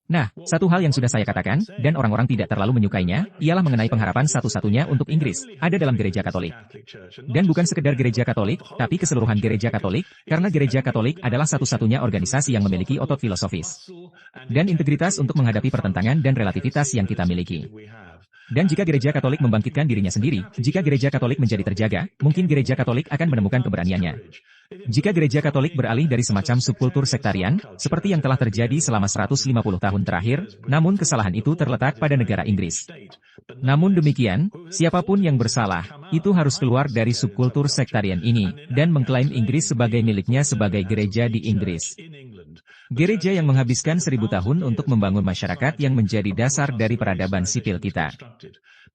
Nah, satu hal yang sudah saya katakan, dan orang-orang tidak terlalu menyukainya, ialah mengenai pengharapan satu-satunya untuk Inggris, ada dalam gereja Katolik. Dan bukan sekedar gereja Katolik, tapi keseluruhan gereja Katolik, karena gereja Katolik adalah satu-satunya organisasi yang memiliki otot filosofis dan integritas untuk menghadapi pertentangan dan relativitas yang kita miliki. Dan jika gereja Katolik membangkitkan dirinya sendiri, jika gereja Katolik menjadi terjaga, mungkin gereja Katolik akan menemukan keberaniannya. Jika gereja Katolik beralih dari semacam subkultur sektarian, seperti yang telah terjadi selama 150 tahun terakhir, namun kesalahan itu terletak pada negara Inggris. Namun demikian, siapapun yang bersalah, itu harus keluar dari subkultur sektarian ini, dan mengklaim Inggris sebagai miliknya sebagai gereja di Inggris. Gereja yang menghabiskan 1000 tahun untuk membangun masyarakat yang menjadi dasar dari peradaban sipil kita.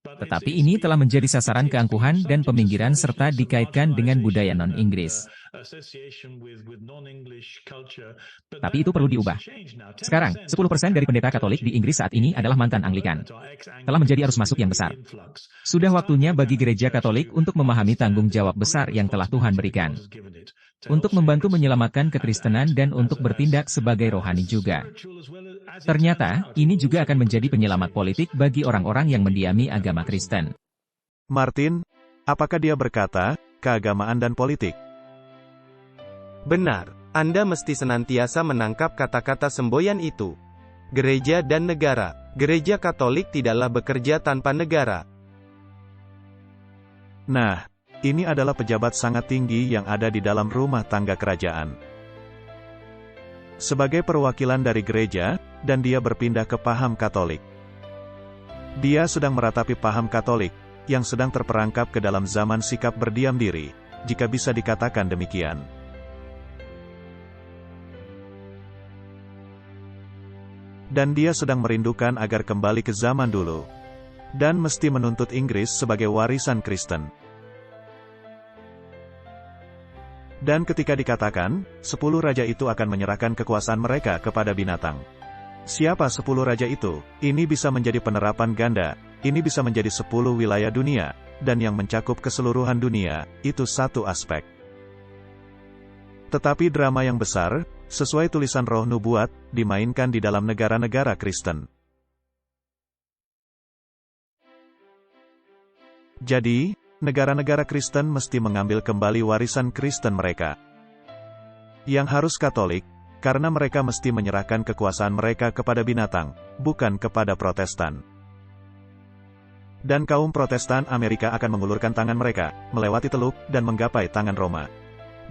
Tetapi ini telah menjadi sasaran keangkuhan dan peminggiran serta dikaitkan dengan budaya non-Inggris. Tapi itu perlu diubah. Sekarang, 10% dari pendeta Katolik di Inggris saat ini adalah mantan Anglikan. Telah menjadi arus masuk yang besar. Sudah waktunya bagi gereja Katolik untuk memahami tanggung jawab besar yang telah Tuhan berikan. Untuk membantu menyelamatkan kekristenan dan untuk bertindak sebagai rohani juga. Ternyata, ini juga akan menjadi penyelamat politik bagi orang-orang yang mendiami agama Kristen. Martin, apakah dia berkata, keagamaan dan politik? Benar, Anda mesti senantiasa menangkap kata-kata semboyan itu. Gereja dan negara. Gereja Katolik tidaklah bekerja tanpa negara. Nah, ini adalah pejabat sangat tinggi yang ada di dalam rumah tangga kerajaan. Sebagai perwakilan dari gereja, dan dia berpindah ke paham Katolik. Dia sedang meratapi paham Katolik, yang sedang terperangkap ke dalam zaman sikap berdiam diri, jika bisa dikatakan demikian. Dan dia sedang merindukan agar kembali ke zaman dulu. Dan mesti menuntut Inggris sebagai warisan Kristen. Dan ketika dikatakan, 10 raja itu akan menyerahkan kekuasaan mereka kepada binatang. Siapa 10 raja itu? Ini bisa menjadi penerapan ganda, ini bisa menjadi 10 wilayah dunia, dan yang mencakup keseluruhan dunia, itu satu aspek. Tetapi drama yang besar, sesuai tulisan roh nubuat, dimainkan di dalam negara-negara Kristen. Jadi, negara-negara Kristen mesti mengambil kembali warisan Kristen mereka. Yang harus Katolik, karena mereka mesti menyerahkan kekuasaan mereka kepada binatang, bukan kepada Protestan. Dan kaum Protestan Amerika akan mengulurkan tangan mereka, melewati teluk, dan menggapai tangan Roma.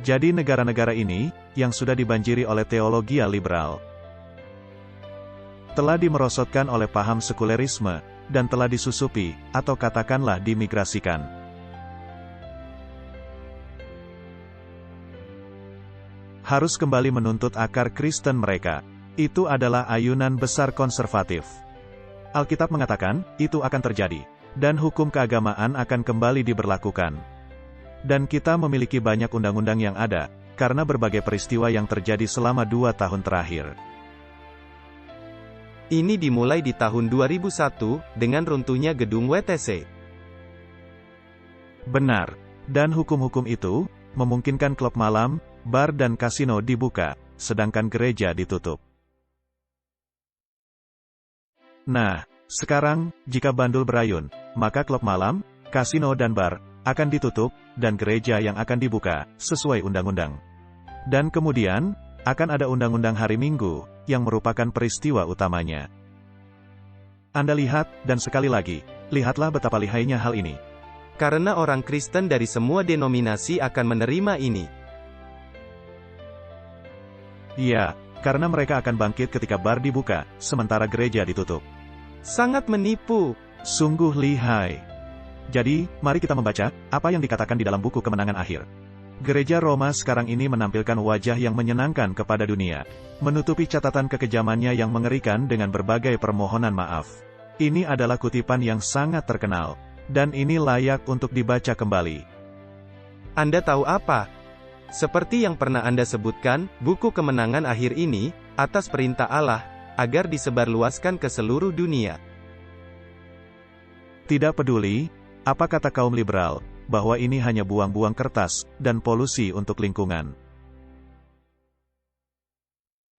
Jadi negara-negara ini, yang sudah dibanjiri oleh teologi liberal, telah dimerosotkan oleh paham sekulerisme, dan telah disusupi, atau katakanlah dimigrasikan. Harus kembali menuntut akar Kristen mereka. Itu adalah ayunan besar konservatif. Alkitab mengatakan, itu akan terjadi. Dan hukum keagamaan akan kembali diberlakukan. Dan kita memiliki banyak undang-undang yang ada, karena berbagai peristiwa yang terjadi selama 2 tahun terakhir. Ini dimulai di tahun 2001, dengan runtuhnya gedung WTC. Benar. Dan hukum-hukum itu, memungkinkan klub malam, bar dan kasino dibuka, sedangkan gereja ditutup. Nah, sekarang, jika bandul berayun, maka klub malam, kasino dan bar, akan ditutup, dan gereja yang akan dibuka, sesuai undang-undang. Dan kemudian, akan ada undang-undang hari Minggu, yang merupakan peristiwa utamanya. Anda lihat, dan sekali lagi, lihatlah betapa lihainya hal ini. Karena orang Kristen dari semua denominasi akan menerima ini. Ya, karena mereka akan bangkit ketika bar dibuka, sementara gereja ditutup. Sangat menipu. Sungguh lihai. Jadi, mari kita membaca, apa yang dikatakan di dalam buku Kemenangan Akhir. Gereja Roma sekarang ini menampilkan wajah yang menyenangkan kepada dunia. Menutupi catatan kekejamannya yang mengerikan dengan berbagai permohonan maaf. Ini adalah kutipan yang sangat terkenal. Dan ini layak untuk dibaca kembali. Anda tahu apa? Seperti yang pernah Anda sebutkan, buku Kemenangan Akhir ini, atas perintah Allah, agar disebarluaskan ke seluruh dunia. Tidak peduli, apa kata kaum liberal, bahwa ini hanya buang-buang kertas, dan polusi untuk lingkungan.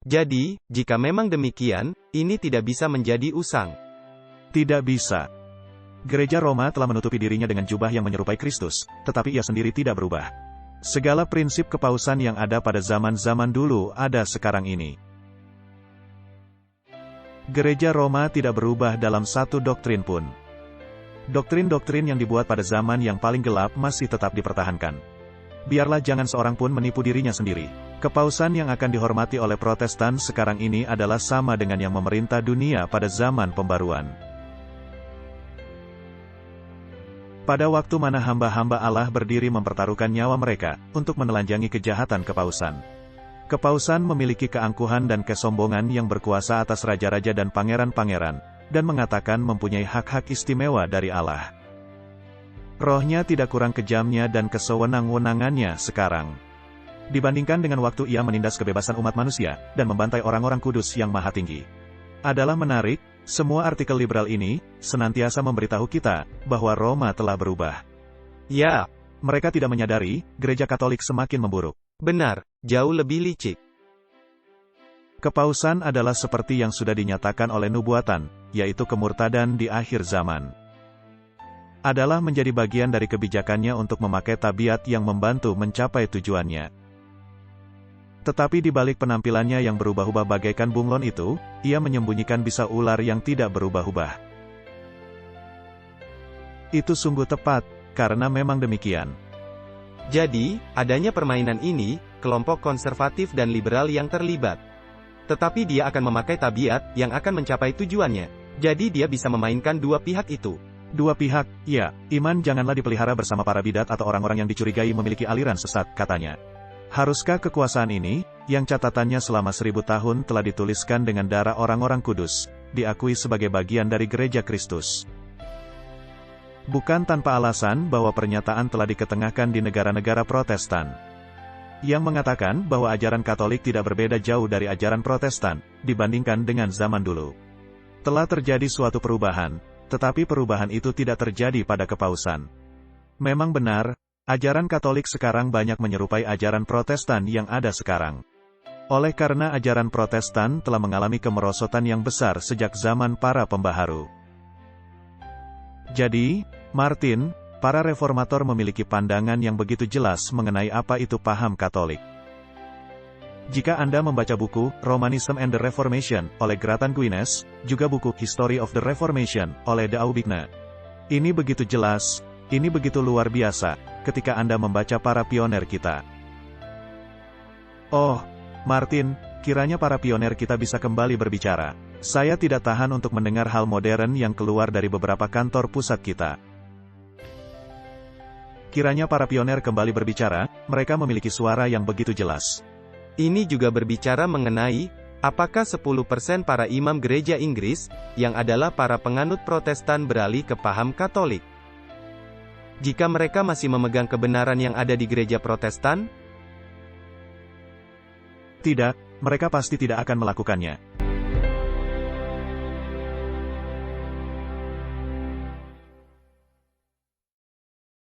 Jadi, jika memang demikian, ini tidak bisa menjadi usang. Tidak bisa. Gereja Roma telah menutupi dirinya dengan jubah yang menyerupai Kristus, tetapi ia sendiri tidak berubah. Segala prinsip kepausan yang ada pada zaman-zaman dulu ada sekarang ini. Gereja Roma tidak berubah dalam satu doktrin pun. Doktrin-doktrin yang dibuat pada zaman yang paling gelap masih tetap dipertahankan. Biarlah jangan seorang pun menipu dirinya sendiri. Kepausan yang akan dihormati oleh Protestan sekarang ini adalah sama dengan yang memerintah dunia pada zaman pembaruan. Pada waktu mana hamba-hamba Allah berdiri mempertaruhkan nyawa mereka untuk menelanjangi kejahatan kepausan. Kepausan memiliki keangkuhan dan kesombongan yang berkuasa atas raja-raja dan pangeran-pangeran, dan mengatakan mempunyai hak-hak istimewa dari Allah. Rohnya tidak kurang kejamnya dan kesewenang-wenangannya sekarang. Dibandingkan dengan waktu ia menindas kebebasan umat manusia, dan membantai orang-orang kudus yang maha tinggi. Adalah menarik, semua artikel liberal ini, senantiasa memberitahu kita, bahwa Roma telah berubah. Ya, Mereka tidak menyadari, gereja Katolik semakin memburuk. benar, jauh lebih licik. Kepausan adalah seperti yang sudah dinyatakan oleh nubuatan, yaitu kemurtadan di akhir zaman. Adalah menjadi bagian dari kebijakannya untuk memakai tabiat yang membantu mencapai tujuannya. Tetapi di balik penampilannya yang berubah-ubah bagaikan bunglon itu, ia menyembunyikan bisa ular yang tidak berubah-ubah. Itu sungguh tepat, karena memang demikian. Jadi, adanya permainan ini, kelompok konservatif dan liberal yang terlibat. Tetapi dia akan memakai tabiat yang akan mencapai tujuannya. Jadi dia bisa memainkan dua pihak itu. Dua pihak, ya, iman janganlah dipelihara bersama para bidat atau orang-orang yang dicurigai memiliki aliran sesat, katanya. Haruskah kekuasaan ini, yang catatannya selama 1000 tahun telah dituliskan dengan darah orang-orang kudus, diakui sebagai bagian dari gereja Kristus? Bukan tanpa alasan bahwa pernyataan telah diketengahkan di negara-negara Protestan, yang mengatakan bahwa ajaran Katolik tidak berbeda jauh dari ajaran Protestan, dibandingkan dengan zaman dulu. Telah terjadi suatu perubahan, tetapi perubahan itu tidak terjadi pada kepausan. Memang benar, ajaran Katolik sekarang banyak menyerupai ajaran Protestan yang ada sekarang. Oleh karena ajaran Protestan telah mengalami kemerosotan yang besar sejak zaman para pembaharu. Jadi, Martin, para reformator memiliki pandangan yang begitu jelas mengenai apa itu paham Katolik. Jika Anda membaca buku Romanism and the Reformation oleh Gratan Guinness, juga buku History of the Reformation oleh De Aubigné, ini begitu jelas, ini begitu luar biasa, ketika Anda membaca para pioner kita. Oh, Martin, kiranya para pioner kita bisa kembali berbicara. Saya tidak tahan untuk mendengar hal modern yang keluar dari beberapa kantor pusat kita. Kiranya para pioner kembali berbicara, mereka memiliki suara yang begitu jelas. Ini juga berbicara mengenai, apakah 10% para imam gereja Inggris, yang adalah para penganut Protestan beralih ke paham Katolik. Jika mereka masih memegang kebenaran yang ada di gereja Protestan? Tidak, mereka pasti tidak akan melakukannya.